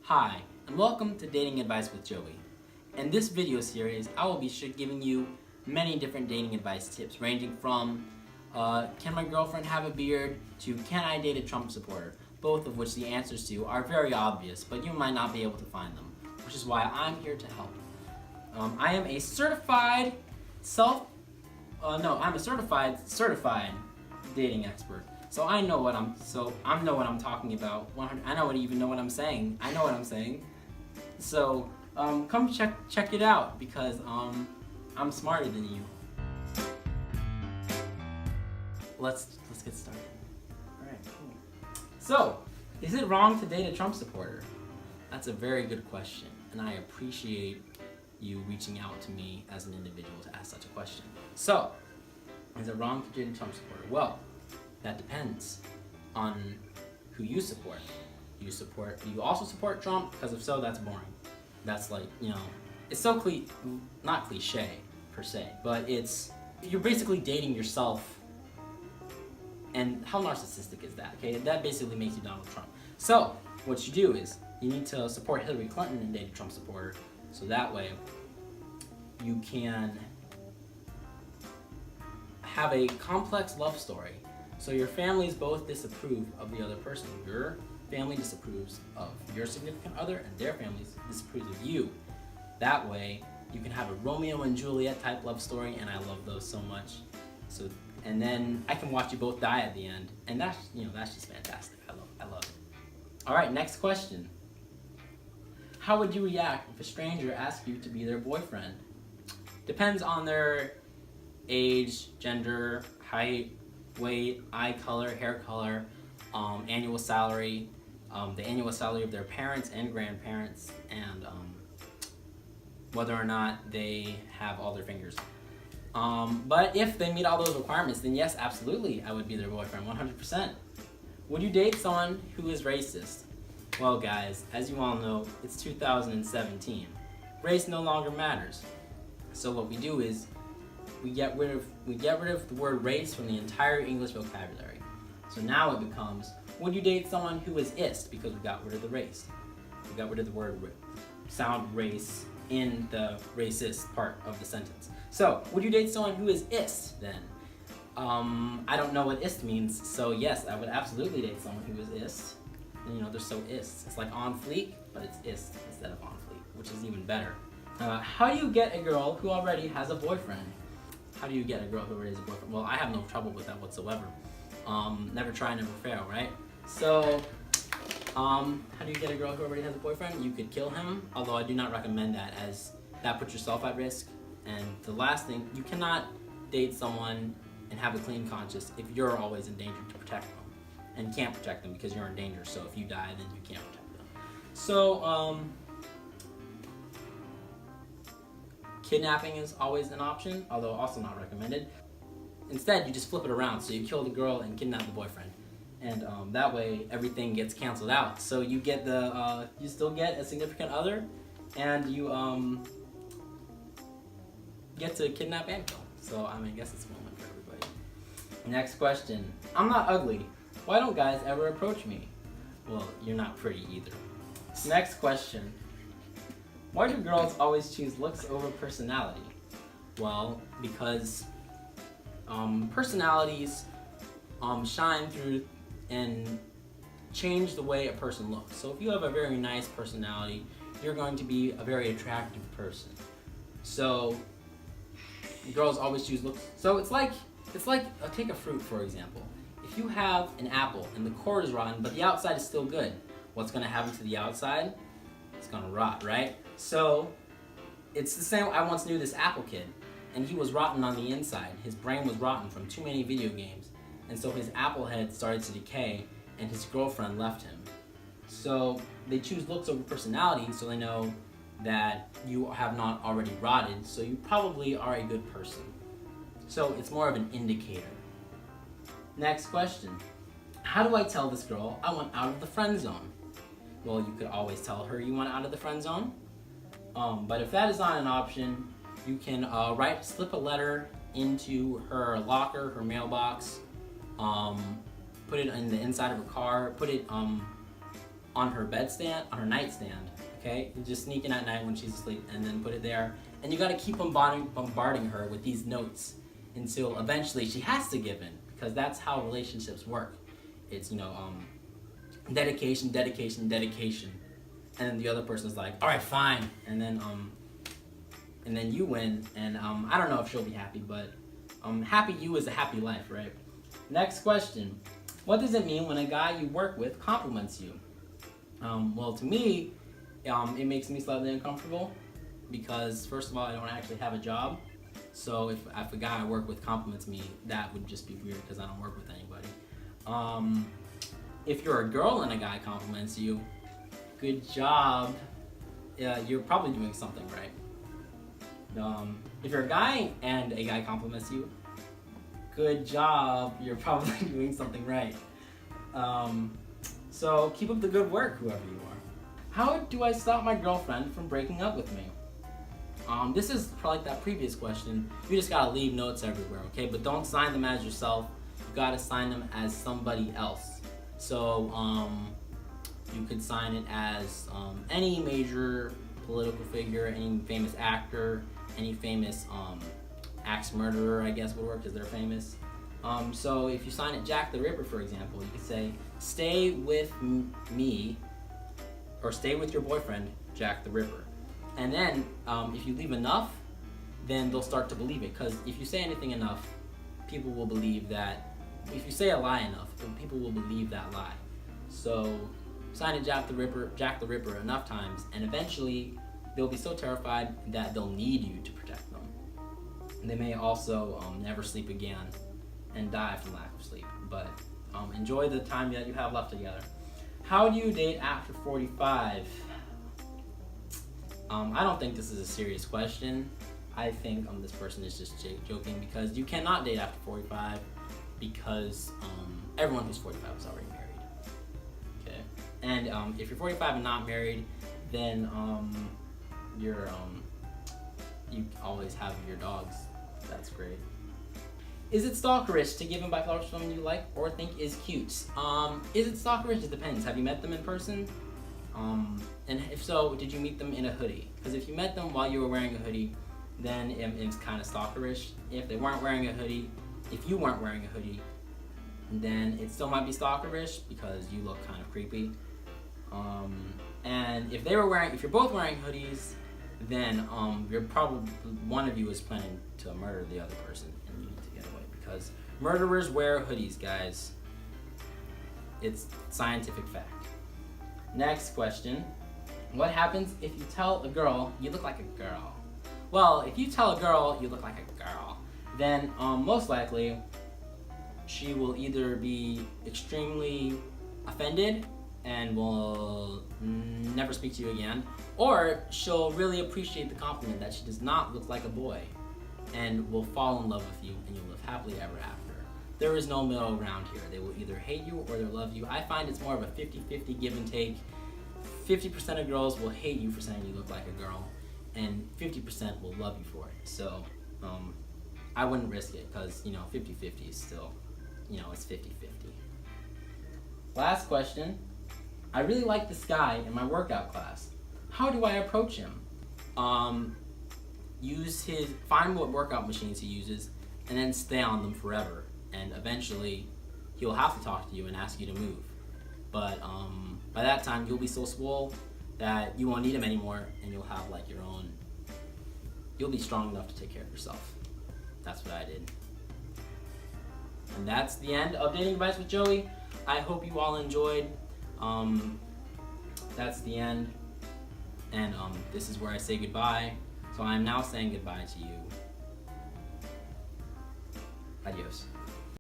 Hi, and welcome to Dating Advice with Joey. In this video series, I will be giving you many different dating advice tips, ranging from can my girlfriend have a beard to can I date a Trump supporter, both of which the answers to are very obvious, but you might not be able to find them, which is why I'm here to help. I am a certified certified dating expert. So I know what I'm talking about. I know what I'm saying. I know what I'm saying. So come check it out because I'm smarter than you. Let's get started. All right, cool. So, is it wrong to date a Trump supporter? That's a very good question, and I appreciate you reaching out to me as an individual to ask such a question. So, is it wrong to date a Trump supporter? Well, that depends on who you support. Do you also support Trump? Because if so, that's boring. That's like, it's so not cliche per se, but you're basically dating yourself. And how narcissistic is that? Okay, that basically makes you Donald Trump. So what you do is you need to support Hillary Clinton and date a Trump supporter, so that way you can have a complex love story. So your families both disapprove of the other person. Your family disapproves of your significant other, and their family disapproves of you. That way, you can have a Romeo and Juliet type love story, and I love those so much. And then I can watch you both die at the end, and that's just fantastic. I love it. All right, next question. How would you react if a stranger asked you to be their boyfriend? Depends on their age, gender, height, weight, eye color, hair color, annual salary, the annual salary of their parents and grandparents, and whether or not they have all their fingers. But if they meet all those requirements, then yes, absolutely, I would be their boyfriend, 100%. Would you date someone who is racist? Well, guys, as you all know, it's 2017. Race no longer matters. So what we do is we get rid of the word race from the entire English vocabulary. So now it becomes, would you date someone who is ist? Because we got rid of the race. We got rid of the word sound race in the racist part of the sentence. So, would you date someone who is ist then? I don't know what ist means, so yes, I would absolutely date someone who is ist. They're so ist. It's like on fleek, but it's ist instead of on fleek, which is even better. How do you get a girl who already has a boyfriend? How do you get a girl who already has a boyfriend? Well, I have no trouble with that whatsoever. Never try, never fail, right? So, how do you get a girl who already has a boyfriend? You could kill him, although I do not recommend that, as that puts yourself at risk. And the last thing, you cannot date someone and have a clean conscience if you're always in danger to protect them. And can't protect them because you're in danger, so if you die, then you can't protect them. So, kidnapping is always an option, although also not recommended. Instead, you just flip it around, so you kill the girl and kidnap the boyfriend. And that way, everything gets canceled out. So you get you still get a significant other, and you get to kidnap and kill. So I guess it's a moment for everybody. Next question. I'm not ugly. Why don't guys ever approach me? Well, you're not pretty either. Next question. Why do girls always choose looks over personality? Well, because personalities shine through and change the way a person looks. So if you have a very nice personality, you're going to be a very attractive person. So girls always choose looks. So it's like take a fruit, for example. If you have an apple and the core is rotten, but the outside is still good, what's going to happen to the outside? It's going to rot, right? So it's the same. I once knew this apple kid, and he was rotten on the inside. His brain was rotten from too many video games, and so his apple head started to decay, and his girlfriend left him. So they choose looks over personality, so they know that you have not already rotted, so you probably are a good person. So it's more of an indicator. Next question. How do I tell this girl I want out of the friend zone? Well, you could always tell her you want out of the friend zone. But if that is not an option, you can slip a letter into her locker, her mailbox, put it in the inside of her car, put it on her bedstand, on her nightstand. Okay, you just sneak in at night when she's asleep, and then put it there. And you got to keep bombarding her with these notes until eventually she has to give in, because that's how relationships work. It's dedication, dedication, dedication, and then the other person's like, all right, fine, and then you win, and I don't know if she'll be happy, but happy you is a happy life, right? Next question: what does it mean when a guy you work with compliments you? Well, to me, it makes me slightly uncomfortable because, first of all, I don't actually have a job. So if a guy I work with compliments me, that would just be weird because I don't work with anybody. If you're a girl and a guy compliments you, good job. You're probably doing something right. If you're a guy and a guy compliments you, good job. You're probably doing something right. So keep up the good work, whoever you are. How do I stop my girlfriend from breaking up with me? This is probably like that previous question. You just gotta leave notes everywhere, okay? But don't sign them as yourself. You gotta sign them as somebody else. So you could sign it as any major political figure, any famous actor, any famous axe murderer, I guess would work because they're famous. So if you sign it Jack the Ripper, for example, you could say, stay with me, or stay with your boyfriend, Jack the Ripper. And then if you leave enough, then they'll start to believe it. Because if you say anything enough, people will believe that. If you say a lie enough, then people will believe that lie. So sign it Jack the Ripper enough times, and eventually they'll be so terrified that they'll need you to protect them. And they may also never sleep again and die from lack of sleep. But enjoy the time that you have left together. How do you date after 45? I don't think this is a serious question. I think this person is just joking, because you cannot date after 45 because everyone who's 45 is already married. Okay, and if you're 45 and not married, then you always have your dogs. That's great. Is it stalkerish to give and buy flowers to someone you like or think is cute? Is it stalkerish? It depends. Have you met them in person? And if so, did you meet them in a hoodie? Because if you met them while you were wearing a hoodie, then it's kind of stalkerish. If they weren't wearing a hoodie, if you weren't wearing a hoodie, then it still might be stalkerish because you look kind of creepy. And if you're both wearing hoodies, then you're probably, one of you is planning to murder the other person, and you need to get away, because murderers wear hoodies, guys. It's scientific fact. Next question. What happens if you tell a girl you look like a girl? Well, if you tell a girl you look like a girl, then most likely she will either be extremely offended and will never speak to you again, or she'll really appreciate the compliment that she does not look like a boy and will fall in love with you, and you'll live happily ever after. There is no middle ground here. They will either hate you or they'll love you. I find it's more of a 50-50 give and take. 50% of girls will hate you for saying you look like a girl, and 50% will love you for it. So I wouldn't risk it, because 50-50 is still, it's 50-50. Last question. I really like this guy in my workout class. How do I approach him? Find what workout machines he uses, and then stay on them forever. And eventually, he'll have to talk to you and ask you to move. But by that time, you'll be so swole that you won't need him anymore, and you'll have your own. You'll be strong enough to take care of yourself. That's what I did. And that's the end of Dating Advice with Joey. I hope you all enjoyed. That's the end. And this is where I say goodbye. So I am now saying goodbye to you. Adios.